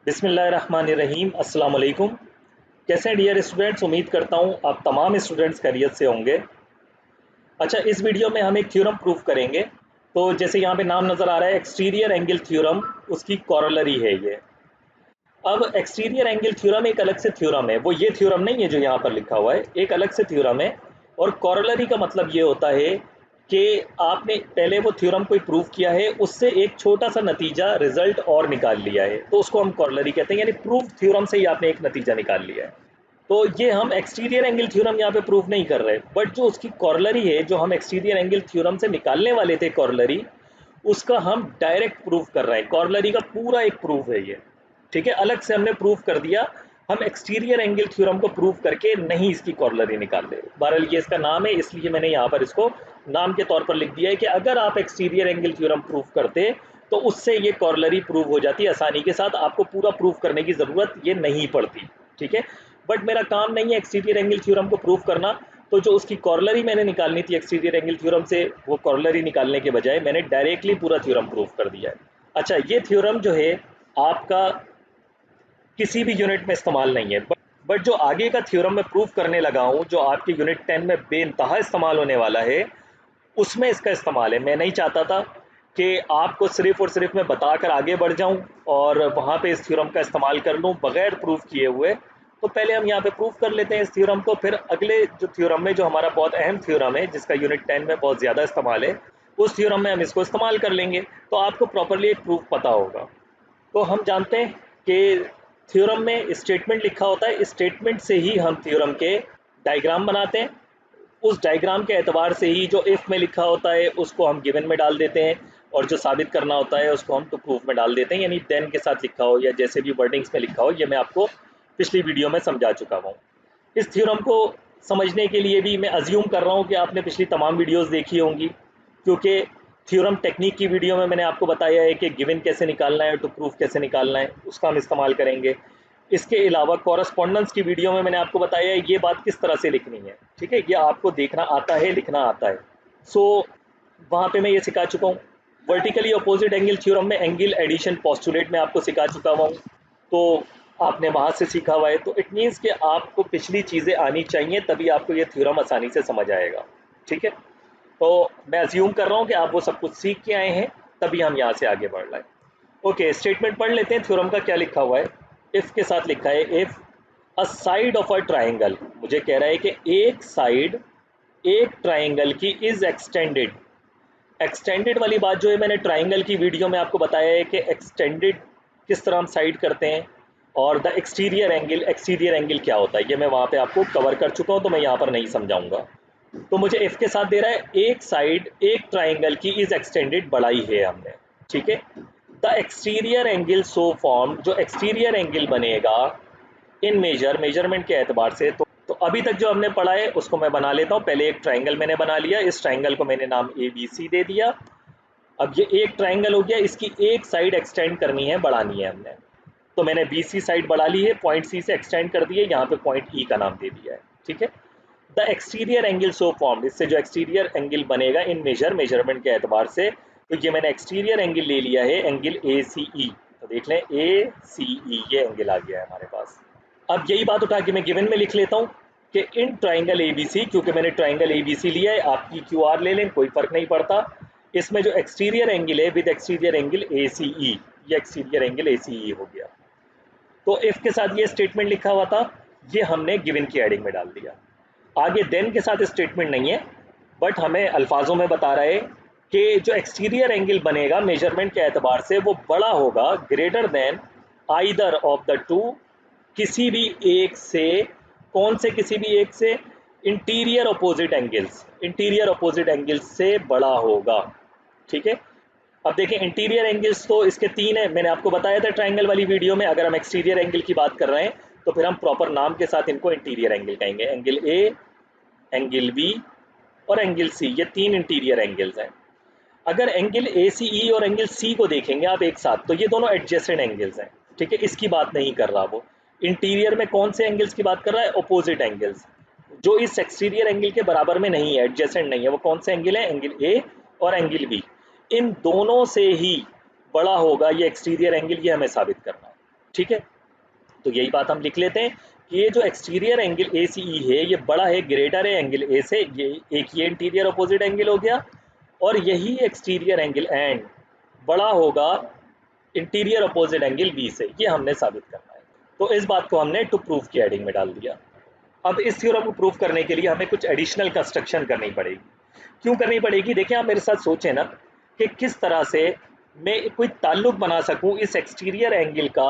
बिस्मिल्लाहिर्रहमानिर्रहीम अस्सलाम वालेकुम। कैसे हैं डियर स्टूडेंट्स? उम्मीद करता हूँ आप तमाम स्टूडेंट्स खैरियत से होंगे। अच्छा, इस वीडियो में हम एक थ्योरम प्रूफ करेंगे। तो जैसे यहाँ पे नाम नज़र आ रहा है एक्सटीरियर एंगल थ्योरम, उसकी कॉरोलरी है ये। अब एक्सटीरियर एंगल थ्योरम एक अलग से थ्योरम है, वो ये थ्योरम नहीं है जो यहाँ पर लिखा हुआ है, एक अलग से थ्योरम है। और कॉरोलरी का मतलब ये होता है कि आपने पहले वो थ्योरम कोई प्रूफ किया है, उससे एक छोटा सा नतीजा रिजल्ट और निकाल लिया है, तो उसको हम कॉरोलरी कहते हैं। यानी प्रूफ थ्योरम से ही आपने एक नतीजा निकाल लिया है। तो ये हम एक्सटीरियर एंगल थ्योरम यहाँ पे प्रूफ नहीं कर रहे, बट जो उसकी कॉरोलरी है, जो हम एक्सटीरियर एंगल थ्योरम से निकालने वाले थे कॉरोलरी, उसका हम डायरेक्ट प्रूफ कर रहे हैं। कॉरोलरी का पूरा एक प्रूफ है ये, ठीक है। अलग से हमने प्रूफ कर दिया, हम एक्सटीरियर एंगल थ्योरम को प्रूफ करके नहीं इसकी कॉरोलरी निकाल रहे। बहरहाल ये इसका नाम है, इसलिए मैंने यहाँ पर इसको नाम के तौर पर लिख दिया है कि अगर आप एक्सटीरियर एंगल थ्योरम प्रूफ करते तो उससे ये कॉरोलरी प्रूव हो जाती आसानी के साथ, आपको पूरा प्रूफ करने की ज़रूरत ये नहीं पड़ती, ठीक है। बट मेरा काम नहीं है एक्सटीरियर एंगल थ्योरम को प्रूफ करना, तो जो उसकी कॉरोलरी मैंने निकालनी थी एक्सटीरियर एंगल थ्योरम से, वो कॉरोलरी निकालने के बजाय मैंने डायरेक्टली पूरा थ्योरम प्रूफ कर दिया है। अच्छा, ये थ्योरम जो है आपका किसी भी यूनिट में इस्तेमाल नहीं है, बट जो आगे का थ्योरम मैं प्रूफ करने लगा हूँ, जो आपके यूनिट 10 में बेइंतहा इस्तेमाल होने वाला है, उसमें इसका इस्तेमाल है। मैं नहीं चाहता था कि आपको सिर्फ और सिर्फ मैं बताकर आगे बढ़ जाऊं और वहाँ पे इस थ्योरम का इस्तेमाल कर लूं बगैर प्रूफ किए हुए। तो पहले हम यहाँ पे प्रूफ कर लेते हैं इस थ्योरम को, फिर अगले जो थ्योरम में, जो हमारा बहुत अहम थ्योरम है जिसका यूनिट 10 में बहुत ज़्यादा इस्तेमाल है, उस थ्योरम में हम इसको इस्तेमाल कर लेंगे, तो आपको प्रॉपरली एक प्रूफ पता होगा। तो हम जानते हैं कि थ्योरम में स्टेटमेंट लिखा होता है, स्टेटमेंट से ही हम थ्योरम के डायग्राम बनाते हैं। उस डायग्राम के एतबार से ही जो इफ़ में लिखा होता है उसको हम गिवन में डाल देते हैं, और जो साबित करना होता है उसको हम टू प्रूफ में डाल देते हैं। यानी देन के साथ लिखा हो या जैसे भी वर्डिंग्स में लिखा हो, ये मैं आपको पिछली वीडियो में समझा चुका हूँ। इस थ्योरम को समझने के लिए भी मैं अज्यूम कर रहा हूँ कि आपने पिछली तमाम वीडियोस देखी होंगी, क्योंकि थ्योरम टेक्निक की वीडियो में मैंने आपको बताया है कि गिवन कैसे निकालना है, टू प्रूफ कैसे निकालना है, उसका हम इस्तेमाल करेंगे। इसके अलावा कॉरस्पॉन्डेंस की वीडियो में मैंने आपको बताया है ये बात किस तरह से लिखनी है, ठीक है। ये आपको देखना आता है, लिखना आता है। सो वहाँ पे मैं ये सिखा चुका हूँ। वर्टिकली अपोजिट एंगल थ्योरम में एंगल एडिशन पोस्टुलेट में आपको सिखा चुका हुआ हूँ, तो आपने वहाँ से सीखा हुआ है। तो इट मीन्स कि आपको पिछली चीज़ें आनी चाहिए, तभी आपको ये थ्योरम आसानी से समझ आएगा, ठीक है। तो मैं अज्यूम कर रहा हूँ कि आप वो सब कुछ सीख के आए हैं, तभी हम यहाँ से आगे बढ़ रहे हैं। ओके, स्टेटमेंट पढ़ लेते हैं थ्योरम का क्या लिखा हुआ है। इफ़ के साथ लिखा है, if a side of a triangle, मुझे कह रहा है कि एक साइड एक ट्राइंगल की इज एक्सटेंडेड। एक्सटेंडेड वाली बात जो है, मैंने ट्राइंगल की वीडियो में आपको बताया है कि एक्सटेंडेड किस तरह हम साइड करते हैं, और द एक्सटीरियर एंगल क्या होता है, ये मैं वहाँ पे आपको कवर कर चुका हूँ, तो मैं यहाँ पर नहीं समझाऊंगा। तो मुझे इफ के साथ दे रहा है एक साइड एक ट्राइंगल की इज एक्सटेंडेड, बढ़ाई है हमने, ठीक है। The exterior angle so form, जो एक्सटीरियर एंगल बनेगा इन मेजरमेंट के एतबार से। तो अभी तक जो हमने पढ़ा है उसको मैं बना लेता हूँ। पहले एक ट्राइंगल मैंने बना लिया, इस ट्राइंगल को मैंने नाम ABC दे दिया। अब ये एक ट्राइंगल हो गया, इसकी एक साइड एक्सटेंड करनी है, बढ़ानी है हमने, तो मैंने BC साइड बढ़ा ली है, पॉइंट C से एक्सटेंड कर दिए, यहाँ पे पॉइंट E का नाम दे दिया है, ठीक है। The exterior angle so form, इससे जो एक्सटीरियर एंगल बनेगा इन मेजरमेंट के एतबार से, तो ये मैंने एक्सटीरियर एंगल ले लिया है, एंगल ACE। तो देख लें ACE, ये एंगल आ गया है हमारे पास। अब यही बात उठा के मैं गिवन में लिख लेता हूँ कि इन ट्राइंगल ABC, क्योंकि मैंने ट्राइंगल ABC लिया है, आपकी QR ले लें, कोई फर्क नहीं पड़ता। इसमें जो एक्सटीरियर एंगल है विद एक्सटीरियर एंगल ACE, ये एक्सटीरियर एंगल ACE हो गया। तो इफ के साथ ये स्टेटमेंट लिखा हुआ था, ये हमने गिवन की हेडिंग में डाल दिया। आगे देन के साथ स्टेटमेंट नहीं है, बट हमें अल्फाजों में बता रहा है कि जो एक्सटीरियर एंगल बनेगा मेजरमेंट के एतबार से, वो बड़ा होगा greater than either of the two, किसी भी एक से, कौन से किसी भी एक से, इंटीरियर अपोजिट एंगल्स से बड़ा होगा, ठीक है। अब देखें इंटीरियर एंगल्स तो इसके तीन है, मैंने आपको बताया था ट्राइंगल वाली वीडियो में। अगर हम एक्सटीरियर एंगल की बात कर रहे हैं तो फिर हम प्रॉपर नाम के साथ इनको इंटीरियर एंगल कहेंगे। एंगल A, एंगल B और एंगल C, ये तीन इंटीरियर एंगल्स हैं। अगर एंगल ACE और एंगल C को देखेंगे आप एक साथ, तो ये दोनों एडजेसेंट एंगल्स हैं, ठीक है। इसकी बात नहीं कर रहा वो। इंटीरियर में कौन से एंगल्स की बात कर रहा है? अपोजिट एंगल्स, जो इस एक्सटीरियर एंगल के बराबर में नहीं है, एडजेसेंट नहीं है। वो कौन से एंगल है? एंगल A और एंगल B। इन दोनों से ही बड़ा होगा ये एक्सटीरियर एंगल, ये हमें साबित करना है, ठीक है, तो यही बात हम लिख लेते हैं कि ये जो एक्सटीरियर एंगल ए सी ई है ये बड़ा है, ग्रेटर है एंगल ए से, ये एक ये इंटीरियर अपोजिट एंगल हो गया, और यही एक्सटीरियर एंगल एंड बड़ा होगा इंटीरियर अपोजिट एंगल बी से, ये हमने साबित करना है। तो इस बात को हमने टू प्रूफ की हेडिंग में डाल दिया। अब इस थ्योरम को प्रूफ करने के लिए हमें कुछ एडिशनल कंस्ट्रक्शन करनी पड़ेगी। क्यों करनी पड़ेगी? देखिए आप मेरे साथ सोचें ना कि किस तरह से मैं कोई ताल्लुक बना सकूं इस एक्सटीरियर एंगल का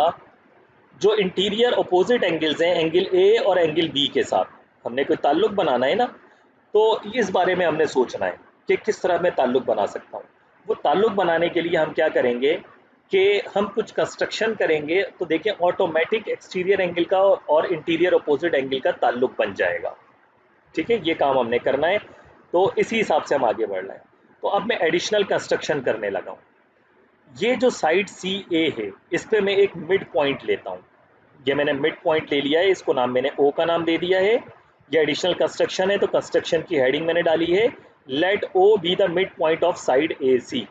जो इंटीरियर अपोजिट एंगल्स हैं, एंगल ए और एंगल बी के साथ हमने कोई ताल्लुक बनाना है ना, तो इस बारे में हमने सोचना है कि किस तरह मैं ताल्लुक बना सकता हूँ। वो ताल्लुक बनाने के लिए हम क्या करेंगे कि हम कुछ कंस्ट्रक्शन करेंगे, तो देखिए ऑटोमेटिक एक्सटीरियर एंगल का और इंटीरियर अपोजिट एंगल का ताल्लुक बन जाएगा। ठीक है, ये काम हमने करना है, तो इसी हिसाब से हम आगे बढ़ रहे हैं। तो अब मैं एडिशनल कंस्ट्रक्शन करने लगा हूँ। ये जो साइड सी ए है इस पे मैं एक मिड पॉइंट लेता हूँ। ये मैंने मिड पॉइंट ले लिया है, इसको नाम मैंने ओ का नाम दे दिया है। ये एडिशनल कंस्ट्रक्शन है, तो कंस्ट्रक्शन की हेडिंग मैंने डाली है let O B the mid point of side A C.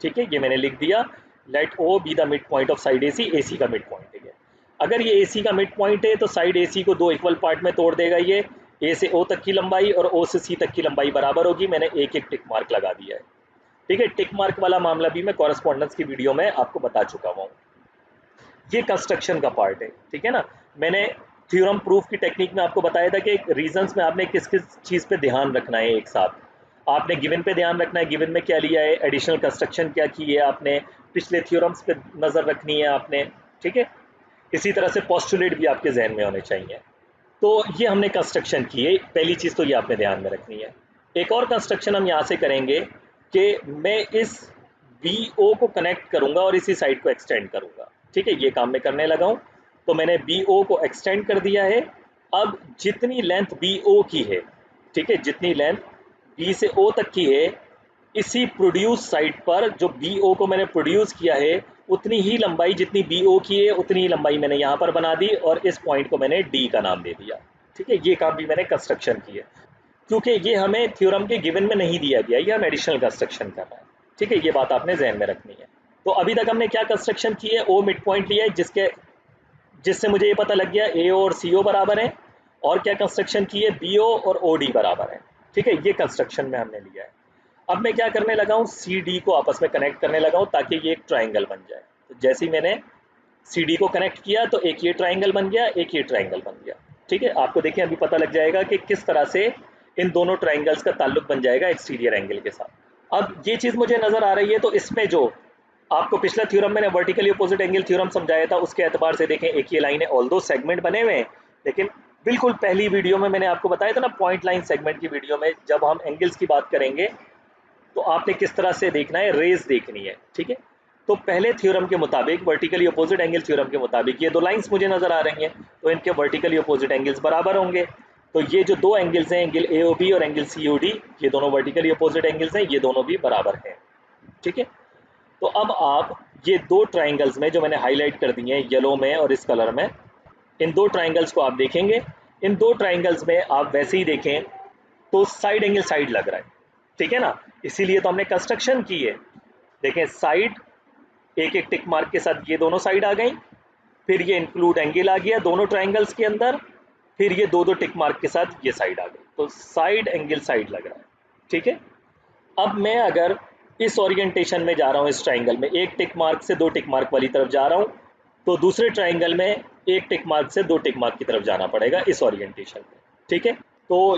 ठीक है, ये मैंने लिख दिया let O B the mid point of side A C का मिड पॉइंट है। अगर ये ए सी का मिड पॉइंट है तो साइड ए सी को दो इक्वल पार्ट में तोड़ देगा। ये ए से ओ तक की लंबाई और ओ से सी तक की लंबाई बराबर होगी। मैंने एक एक टिक मार्क लगा दिया है। ठीक है, टिक मार्क वाला मामला भी मैं कॉरेस्पॉन्डेंस की वीडियो में आपको बता चुका हूँ। ये कंस्ट्रक्शन का पार्ट है, ठीक है ना। मैंने थ्योरम प्रूफ की टेक्निक में आपको बताया था कि रीजंस में आपने किस किस चीज़ पे ध्यान रखना है। एक साथ आपने गिवन पे ध्यान रखना है, गिवन में क्या लिया है, एडिशनल कंस्ट्रक्शन क्या की है आपने, पिछले थ्योरम्स पे नज़र रखनी है आपने। ठीक है, इसी तरह से पोस्टुलेट भी आपके जहन में होने चाहिए। तो ये हमने कंस्ट्रक्शन की है, पहली चीज़ तो ये आपने ध्यान में रखनी है। एक और कंस्ट्रक्शन हम यहाँ से करेंगे कि मैं इस बी ओ को कनेक्ट करूँगा और इसी साइड को एक्सटेंड करूँगा। ठीक है, ये काम मैं करने लगा हूँ। तो मैंने बी ओ को एक्सटेंड कर दिया है। अब जितनी लेंथ बी ओ की है, ठीक है, जितनी लेंथ बी से ओ तक की है, इसी प्रोड्यूस साइड पर जो बी ओ को मैंने प्रोड्यूस किया है उतनी ही लंबाई जितनी बी ओ की है उतनी ही लंबाई मैंने यहाँ पर बना दी और इस पॉइंट को मैंने डी का नाम दे दिया। ठीक है, ये काम भी मैंने कंस्ट्रक्शन की है, क्योंकि ये हमें थ्योरम के गिवन में नहीं दिया गया, ये हम एडिशनल कंस्ट्रक्शन कर रहे हैं। ठीक है, ये बात आपने जहन में रखनी है। तो अभी तक हमने क्या कंस्ट्रक्शन की है, ओ मिड पॉइंट लिया है जिससे मुझे ये पता लग गया ए ओ और सी ओ बराबर है। और क्या कंस्ट्रक्शन की है, बी ओ और ओ डी बराबर है। ठीक है, ये कंस्ट्रक्शन में हमने लिया है। अब मैं क्या करने लगा हूँ, सी डी को आपस में कनेक्ट करने लगा हूँ ताकि ये एक ट्राइंगल बन जाए। तो जैसे ही मैंने सी डी को कनेक्ट किया तो एक ये ट्राइंगल बन गया, एक ये ट्राइंगल बन गया। ठीक है, आपको देखिए अभी पता लग जाएगा कि किस तरह से इन दोनों ट्राइंगल्स का ताल्लुक बन जाएगा एक्सटीरियर एंगल के साथ। अब ये चीज़ मुझे नज़र आ रही है, तो इसमें जो आपको पिछला थ्योरम मैंने वर्टिकली अपोजिट एंगल थ्योरम समझाया था उसके एतबार से देखें एक ये लाइन है, ऑल्दो सेगमेंट बने हुए हैं, लेकिन बिल्कुल पहली वीडियो में मैंने आपको बताया था ना, पॉइंट लाइन सेगमेंट की वीडियो में जब हम एंगल्स की बात करेंगे तो आपने किस तरह से देखना है, रेज देखनी है। ठीक है, तो पहले थ्योरम के मुताबिक वर्टिकली अपोजिट एंगल थ्योरम के मुताबिक ये दो लाइंस मुझे नजर आ रही हैं, तो इनके वर्टिकली अपोजिट एंगल्स बराबर होंगे। तो ये जो दो एंगल्स हैं, एंगल ए ओ बी और एंगल सी ओ डी, ये दोनों वर्टिकली अपोजिट एंगल्स हैं, ये दोनों भी बराबर हैं। ठीक है, तो अब आप ये दो ट्राइंगल्स में जो मैंने हाईलाइट कर दिए हैं येलो में और इस कलर में, इन दो ट्राइंगल्स को आप देखेंगे। इन दो ट्राइंगल्स में आप वैसे ही देखें तो साइड एंगल साइड लग रहा है। ठीक है ना, इसीलिए तो हमने कंस्ट्रक्शन की है। देखें साइड, एक एक टिक मार्क के साथ ये दोनों साइड आ गई, फिर ये इंक्लूड एंगल आ गया दोनों ट्राइंगल्स के अंदर, फिर ये दो दो टिक मार्क के साथ ये साइड आ गई, तो साइड एंगल साइड लग रहा है। ठीक है, अब मैं अगर इस ओरिएंटेशन में जा रहा हूँ, इस ट्राइंगल में एक टिक मार्क से दो टिक मार्क वाली तरफ जा रहा हूँ, तो दूसरे ट्राइंगल में एक टिक मार्क से दो टिक मार्क की तरफ जाना पड़ेगा इस ओरिएंटेशन में। ठीक है, तो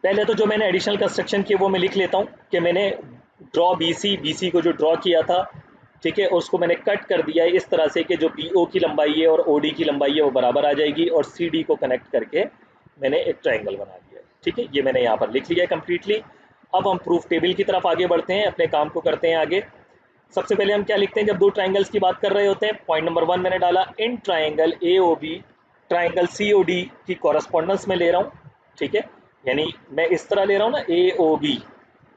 पहले तो जो मैंने एडिशनल कंस्ट्रक्शन किया वो मैं लिख लेता हूँ कि मैंने ड्रॉ बी सी को जो ड्रॉ किया था, ठीक है, उसको मैंने कट कर दिया है इस तरह से कि जो बी ओ की लंबाई है और ओ डी की लंबाई है वो बराबर आ जाएगी, और सी डी को कनेक्ट करके मैंने एक ट्राइंगल बना दिया है। ठीक है, ये मैंने यहाँ पर लिख लिया है कम्प्लीटली। अब हम प्रूफ टेबल की तरफ आगे बढ़ते हैं, अपने काम को करते हैं आगे। सबसे पहले हम क्या लिखते हैं, जब दो ट्राइंगल्स की बात कर रहे होते हैं, पॉइंट नंबर 1 मैंने डाला, इन triangle A O B triangle C O D की कॉरस्पॉन्डेंस में ले रहा हूँ। ठीक है, यानी मैं इस तरह ले रहा हूँ ना ए ओ बी,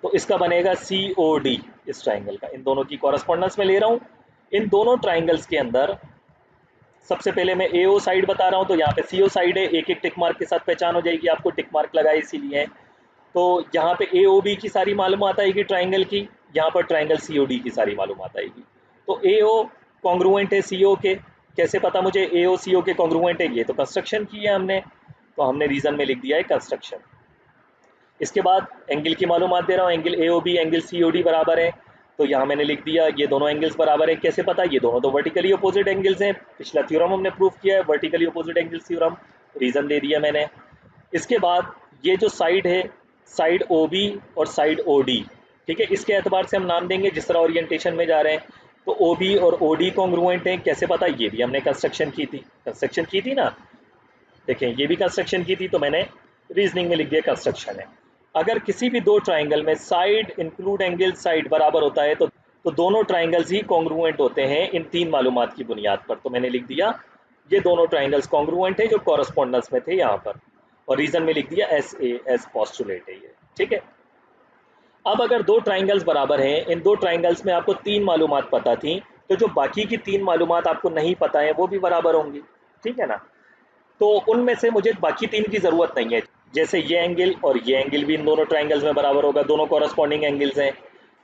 तो इसका बनेगा सी ओ डी, इस ट्राइंगल का, इन दोनों की कॉरस्पॉन्डेंस में ले रहा हूँ। इन दोनों ट्राइंगल्स के अंदर सबसे पहले मैं ए ओ साइड बता रहा हूँ, तो यहाँ पे सी ओ साइड है, एक एक टिक मार्क के साथ पहचान हो जाएगी आपको, टिक मार्क लगाए इसीलिए। तो यहाँ पे ए ओ बी की सारी मालूमात आएगी ट्राइंगल की, यहाँ पर ट्राइंगल सी ओ डी की सारी मालूमात आएगी। तो ए ओ कॉन्ग्रुएंट है सी ओ के, कैसे पता मुझे AOCO के कॉन्ग्रुएंट है? ये तो कंस्ट्रक्शन की है हमने, तो हमने रीजन में लिख दिया है कंस्ट्रक्शन। इसके बाद एंगल की मालूमात दे रहा हूँ, एंगल AOB एंगल COD बराबर है, तो यहाँ मैंने लिख दिया ये दोनों एंगल्स बराबर है। कैसे पता? ये दोनों तो वर्टिकली अपोजिट एंगल्स हैं, पिछला थ्योरम हमने प्रूव किया है, vertically opposite angles theorem, reason दे दिया मैंने। इसके बाद ये जो साइड है, साइड OB और साइड OD, ठीक है, इसके एतबार से हम नाम देंगे जिस तरह ओरिएंटेशन में जा रहे हैं। तो OB और OD कॉन्ग्रुएंट हैं, कैसे पता? ये भी हमने कंस्ट्रक्शन की थी ना, देखें ये भी कंस्ट्रक्शन की थी, तो मैंने रीजनिंग में लिख दिया कंस्ट्रक्शन है। अगर किसी भी दो ट्राइंगल में साइड इंक्लूड एंगल साइड बराबर होता है तो दोनों ट्राइंगल्स ही कॉन्ग्रुएंट होते हैं इन तीन मालूमात की बुनियाद पर। तो मैंने लिख दिया ये दोनों ट्राइंगल्स कॉन्ग्रुएंट है जो कॉरस्पॉन्डेंस में थे यहाँ पर, और रीजन में लिख दिया SA एस पोस्टुलेट है ये, ठीक है। अब अगर दो ट्राइंगल्स बराबर हैं, इन दो ट्राइंगल्स में आपको तीन मालूमात पता थी, तो जो बाकी की तीन मालूमात आपको नहीं पता है वो भी बराबर होंगी, ठीक है ना। तो उनमें से मुझे बाकी तीन की ज़रूरत नहीं है, जैसे ये एंगल और ये एंगल भी इन दोनों ट्राइंगल्स में बराबर होगा, दोनों कॉरस्पॉन्डिंग एंगल्स हैं।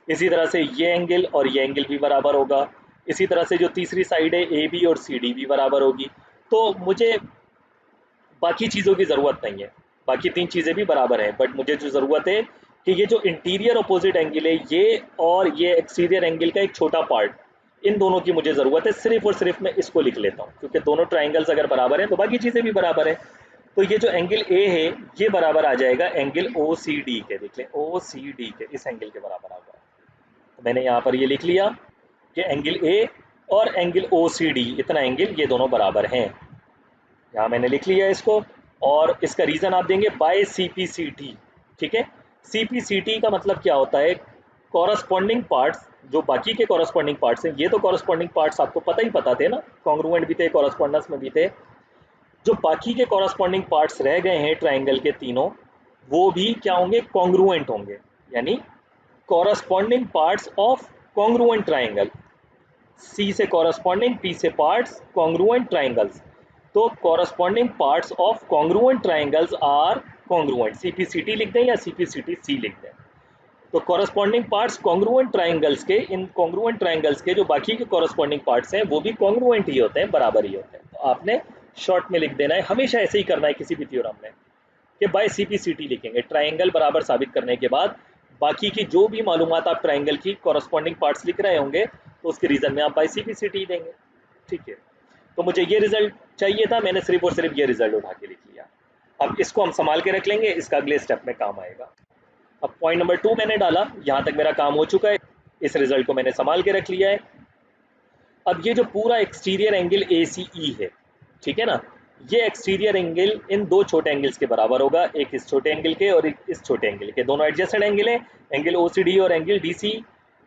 इसी तरह से ये एंगल और ये एंगल भी बराबर होगा। इसी तरह से जो तीसरी साइड है AB और CD भी बराबर होगी। तो मुझे बाकी चीज़ों की ज़रूरत नहीं है, बाकी तीन चीज़ें भी बराबर हैं, बट मुझे जो ज़रूरत है कि ये जो इंटीरियर अपोजिट एंगल है ये और ये एक्सटीरियर एंगल का एक छोटा पार्ट, इन दोनों की मुझे ज़रूरत है। सिर्फ और सिर्फ मैं इसको लिख लेता हूँ, क्योंकि दोनों ट्राइंगल्स अगर बराबर हैं तो बाकी चीज़ें भी बराबर हैं। तो ये जो एंगल A है ये बराबर आ जाएगा एंगल OCD के, देख लें OCD के, इस एंगल के बराबर आ जाएगा। तो मैंने यहाँ पर ये लिख लिया कि एंगल A और एंगल OCD, इतना एंगल ये दोनों बराबर हैं, यहाँ मैंने लिख लिया इसको। और इसका रीज़न आप देंगे बाय CPCT, ठीक है। CPCT का मतलब क्या होता है? कॉरस्पॉन्डिंग पार्ट्स, जो बाकी के कॉरस्पॉन्डिंग पार्ट्स हैं, ये तो कॉरस्पॉन्डिंग पार्ट्स आपको पता थे ना, कॉन्ग्रुएंट भी थे, कॉरस्पॉन्डेंस में भी थे। जो बाकी के कॉरस्पॉन्डिंग पार्ट्स रह गए हैं ट्राइंगल के तीनों, वो भी क्या होंगे? कॉन्ग्रुएंट होंगे, यानी corresponding parts of congruent triangle. C से कॉरस्पॉन्डिंग, P से पार्ट्स, कॉन्ग्रुएंट ट्राइंगल्स। तो corresponding parts of congruent triangles are congruent, CPCT लिख दें या CPCT लिख दें। तो कॉरस्पॉन्डिंग पार्ट्स कॉन्ग्रुएंट ट्राइंगल्स के, इन कॉन्ग्रुएंट ट्राइंगल्स के जो बाकी के कॉरस्पॉन्डिंग पार्ट्स हैं वो भी कॉन्ग्रुएंट ही होते हैं, बराबर ही होते हैं। तो आपने शॉर्ट में लिख देना है, हमेशा ऐसे ही करना है किसी भी थ्योरम में, कि बाय CPCT लिखेंगे। ट्राइंगल बराबर साबित करने के बाद बाकी की जो भी मालूमात आप ट्राइंगल की कॉरस्पॉन्डिंग पार्ट्स लिख रहे होंगे तो उसके रीजन में आप बाय CPCT देंगे, ठीक है। तो मुझे ये रिजल्ट चाहिए था, मैंने सिर्फ और सिर्फ ये रिजल्ट उठा के लिख लिया। अब इसको हम संभाल के रख लेंगे, इसका अगले स्टेप में काम आएगा। अब पॉइंट नंबर 2 मैंने डाला, यहाँ तक मेरा काम हो चुका है, इस रिजल्ट को मैंने संभाल के रख लिया है। अब ये जो पूरा एक्सटीरियर एंगल ACE है, ठीक है ना, ये एक्सटीरियर एंगल इन दो छोटे एंगल्स के बराबर होगा, एक इस छोटे एंगल के और एक इस छोटे एंगल के, दोनों एडजेसेंट एंगल है, एंगल OCD और एंगल DC।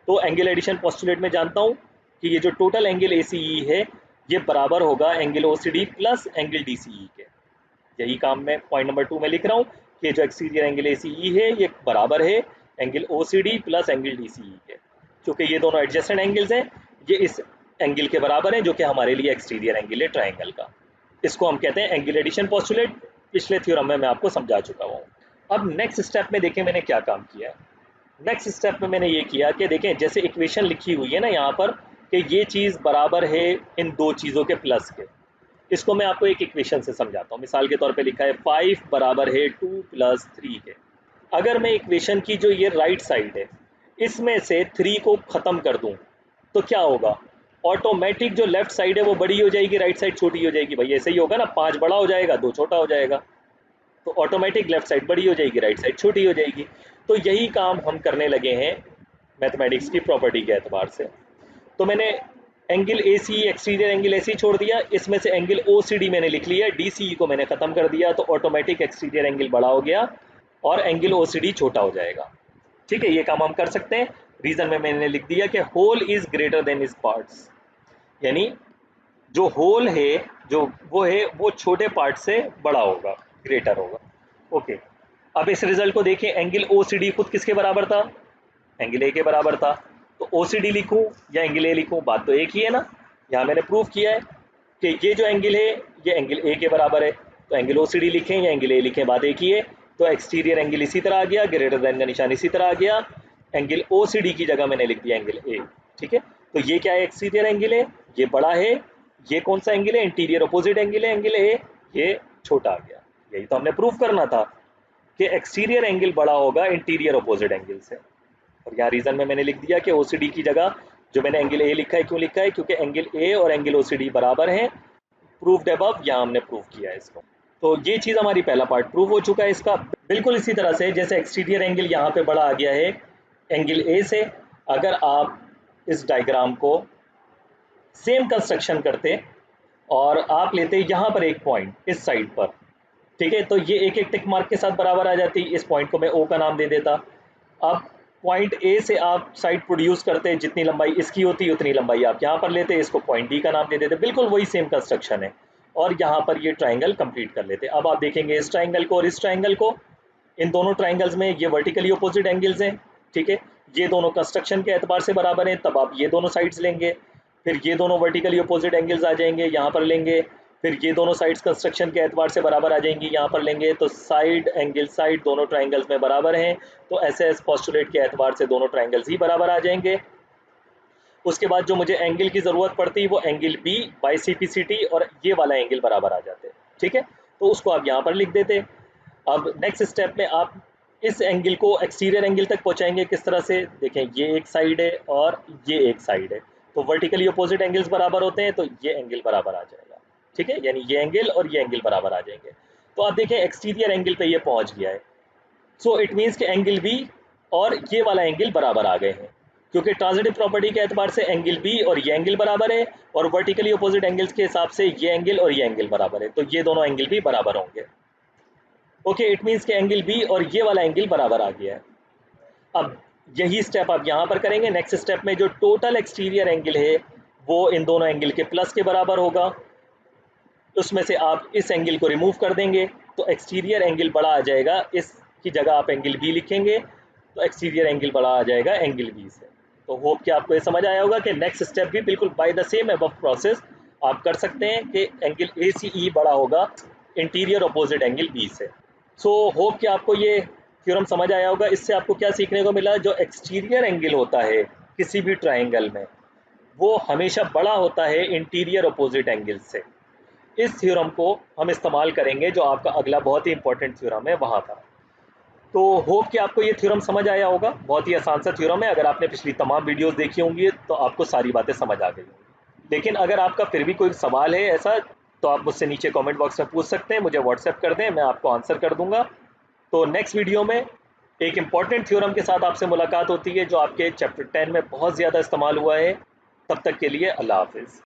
तो एंगल एडिशन पोस्टुलेट में जानता हूँ कि ये जो टोटल एंगल ACE है ये बराबर होगा angle OCD plus angle DCE के। यही काम मैं पॉइंट नंबर 2 में लिख रहा हूँ कि जो एक्सटीरियर एंगल ACE है ये बराबर है angle OCD plus angle DCE के, क्योंकि ये दोनों एडजेसेंट एंगल्स हैं, ये इस एंगल के बराबर है जो कि हमारे लिए एक्सटीरियर एंगल है ट्राइंगल का। इसको हम कहते हैं एंगल एडिशन पोस्टुलेट, पिछले थ्योरम में मैं आपको समझा चुका हूँ। अब नेक्स्ट स्टेप में देखें मैंने क्या काम किया है। नेक्स्ट स्टेप में मैंने ये किया कि देखें जैसे इक्वेशन लिखी हुई है ना यहाँ पर कि ये चीज़ बराबर है इन दो चीज़ों के प्लस के, इसको मैं आपको एक इक्वेशन से समझाता हूँ। मिसाल के तौर पे लिखा है 5 बराबर है 2 + 3 के। अगर मैं इक्वेशन की जो ये राइट साइड है इसमें से 3 को ख़त्म कर दूँ तो क्या होगा? ऑटोमेटिक जो लेफ्ट साइड है वो बड़ी हो जाएगी, राइट साइड छोटी हो जाएगी। भाई ऐसे ही होगा ना, 5 बड़ा हो जाएगा 2 छोटा हो जाएगा, तो ऑटोमेटिक लेफ्ट साइड बड़ी हो जाएगी, राइट साइड छोटी हो जाएगी। तो यही काम हम करने लगे हैं मैथमेटिक्स की प्रॉपर्टी के एतबार से। तो मैंने angle AC exterior angle AC छोड़ दिया, इसमें से एंगल OCD मैंने लिख लिया, DCE को मैंने ख़त्म कर दिया, तो ऑटोमेटिक एक्सटीरियर एंगल बड़ा हो गया और एंगल OCD छोटा हो जाएगा, ठीक है। ये काम हम कर सकते हैं। रीज़न में मैंने लिख दिया कि whole is greater than is parts, यानी जो होल है जो वो है वो छोटे पार्ट से बड़ा होगा, ग्रेटर होगा, ओके। अब इस रिजल्ट को देखें, एंगल OCD खुद किसके बराबर था? एंगल A के बराबर था। तो OCD लिखूं या एंगल A लिखूं, बात तो एक ही है ना। यहाँ मैंने प्रूव किया है कि ये जो एंगल है ये एंगल A के बराबर है, तो एंगल OCD लिखें या एंगल A लिखें, बात एक ही है। तो एक्सटीरियर एंगल इसी तरह आ गया, ग्रेटर देन का निशान इसी तरह आ गया, एंगल OCD की जगह मैंने लिख दिया एंगल A, ठीक है। तो ये क्या है? एक्सटीरियर एंगल है, ये बड़ा है ये कौन सा एंगल है? इंटीरियर अपोजिट एंगल है, एंगल ए, ये छोटा आ गया। यही तो हमने प्रूव करना था कि एक्सटीरियर एंगल बड़ा होगा इंटीरियर अपोजिट एंगल से। और यहाँ रीजन में मैंने लिख दिया कि ओसीडी की जगह जो मैंने एंगल ए लिखा है, क्यों लिखा है? क्योंकि एंगल ए और एंगल ओसीडी बराबर हैं। प्रूव्ड अबव, यहाँ हमने प्रूव किया है इसको। तो ये चीज़ हमारी पहला पार्ट प्रूव हो चुका है इसका। बिल्कुल इसी तरह से जैसे एक्सटीरियर एंगल यहाँ पे बड़ा आ गया है एंगल ए से, अगर आप इस डायग्राम को सेम कंस्ट्रक्शन करते और आप लेते यहाँ पर एक पॉइंट इस साइड पर, ठीक है, तो ये एक एक टिक मार्क के साथ बराबर आ जाती। इस पॉइंट को मैं ओ का नाम दे देता। अब पॉइंट ए से आप साइड प्रोड्यूस करते, जितनी लंबाई इसकी होती उतनी लंबाई आप यहाँ पर लेते, इसको पॉइंट डी का नाम दे देते। बिल्कुल वही सेम कंस्ट्रक्शन है और यहाँ पर ये ट्राइंगल कंप्लीट कर लेते। अब आप देखेंगे इस ट्राइंगल को और इस ट्राइंगल को, इन दोनों ट्राइंगल्स में ये वर्टिकली अपोजिट एंगल्स हैं, ठीक है, ये दोनों कंस्ट्रक्शन के एतबार से बराबर हैं, तब आप ये दोनों साइड्स लेंगे। फिर ये दोनों वर्टिकली अपोजिट एंगल्स आ जाएंगे, यहाँ पर लेंगे। फिर ये दोनों साइड्स कंस्ट्रक्शन के एतबार से बराबर आ जाएंगी, यहाँ पर लेंगे। तो साइड एंगल साइड दोनों ट्राइंगल्स में बराबर हैं, तो ऐसे पोस्टुलेट के एतबार से दोनों ट्राइंगल्स ही बराबर आ जाएंगे। उसके बाद जो मुझे एंगल की ज़रूरत पड़ती वो एंगल बी बाई CPCT और ये वाला एंगल बराबर आ जाते, ठीक है, तो उसको आप यहाँ पर लिख देते। अब नेक्स्ट स्टेप में आप इस एंगल को एक्सटीरियर एंगल तक पहुँचाएंगे। किस तरह से? देखें, ये एक साइड है और ये एक साइड है, तो वर्टिकली अपोजिट एंगल्स बराबर होते हैं, तो ये एंगल बराबर आ जाएगा, ठीक है, यानी ये एंगल और ये एंगल बराबर आ जाएंगे। तो आप देखें एक्सटीरियर एंगल पे ये पहुँच गया है। सो इट मीन्स कि एंगल बी और ये वाला एंगल बराबर आ गए हैं, क्योंकि ट्रांजिटिव प्रॉपर्टी के एतबार से एंगल बी और ये एंगल बराबर है, और वर्टिकली अपोजिट एंगल्स के हिसाब से ये एंगल और ये एंगल बराबर है, तो ये दोनों एंगल भी बराबर होंगे। ओके, इट मीन्स कि एंगल बी और ये वाला एंगल बराबर आ गया है। अब यही स्टेप आप यहाँ पर करेंगे। नेक्स्ट स्टेप में जो टोटल एक्सटीरियर एंगल है वो इन दोनों एंगल के प्लस के बराबर होगा। उसमें से आप इस एंगल को रिमूव कर देंगे, तो एक्सटीरियर एंगल बड़ा आ जाएगा। इसकी जगह आप एंगल बी लिखेंगे, तो एक्सटीरियर एंगल बड़ा आ जाएगा एंगल बी से। तो होप कि आपको ये समझ आया होगा कि नेक्स्ट स्टेप भी बिल्कुल by the same above process आप कर सकते हैं कि एंगल ACE बड़ा होगा इंटीरियर अपोजिट एंगल बी से। सो होप कि आपको ये थ्योरम समझ आया होगा। इससे आपको क्या सीखने को मिला? जो एक्सटीरियर एंगल होता है किसी भी ट्राइंगल में, वो हमेशा बड़ा होता है इंटीरियर अपोजिट एंगल से। इस थ्योरम को हम इस्तेमाल करेंगे जो आपका अगला बहुत ही इंपॉर्टेंट थ्योरम है वहाँ पर। तो होप कि आपको ये थ्योरम समझ आया होगा। बहुत ही आसान सा थ्योरम है। अगर आपने पिछली तमाम वीडियोस देखी होंगी तो आपको सारी बातें समझ आ गई होंगी। लेकिन अगर आपका फिर भी कोई सवाल है ऐसा, तो आप मुझसे नीचे कमेंट बॉक्स में पूछ सकते हैं, मुझे व्हाट्सएप कर दें, मैं आपको आंसर कर दूंगा। तो नेक्स्ट वीडियो में एक इम्पॉर्टेंट थ्योरम के साथ आपसे मुलाकात होती है जो आपके चैप्टर 10 में बहुत ज़्यादा इस्तेमाल हुआ है। तब तक के लिए अल्लाह हाफिज़।